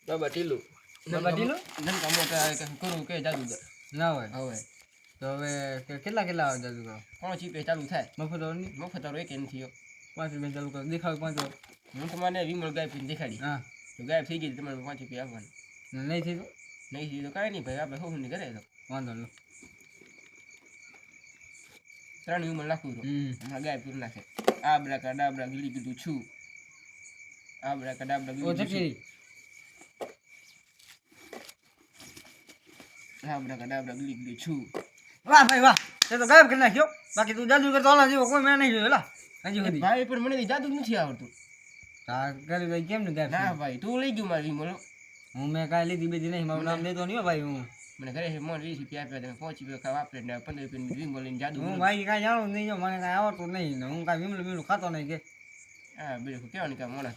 બાબા ટીલું નનકા મોટા કરું કે જાદુગર ના હોય હવે તો હવે કેટલા આવે જાદુગર 5 રૂપિયા ચાલુ થાય મફત મફત એક નથી થયો 5 રૂપિયા ચાલુ કરો દેખાવ 5 હું તમને વિમલ ગાય પીને દેખાડી હા તો ગાય થઈ ગઈ તમારે 5 રૂપિયા આપવાનું નહીં થઈ તો નહીં થઈ તો કાંઈ નહીં ભાઈ આપણે શું કરે તો વાંધો નહીં 3 વિમલ નાખું તો હમણાં ગાય પૂર નાખે આબડા કા ડાબડા ગીલી કીધું છું આબડા કા ડાબડા ગીલી કીધું આબડા કા ડાબડા ગીલી કીધું છું વાહ ભાઈ વાહ તે તો ગાયબ કરી નાખ્યો બાકી તું જાદુ કરતો આલા જેવો કોઈ મેં નહીં જોયો લા હજી સુધી ભાઈ પણ મને જાદુ નથી આવડતું તા કરી ભાઈ કેમ ને ગાયબ ના ભાઈ તું લઈ ગયો મારી વિમલ હું મેં કાંઈ લીધી બીજી નહીં મારું નામ દેતો નહીં હો ભાઈ હું મને ઘરે છે મોન 20 રૂપિયા આપ્યા તમે 5 રૂપિયા ખાવા આપે ને 15 રૂપિયા વિમલ લઈને જાદુ હું ભાઈ કાંઈ જાણું નહીં જો મને કાંઈ આવડતું નહીં ને હું કાંઈ વિમલું ખાતો નહીં કે હા બિલકુલ કેવાનું કે મોણા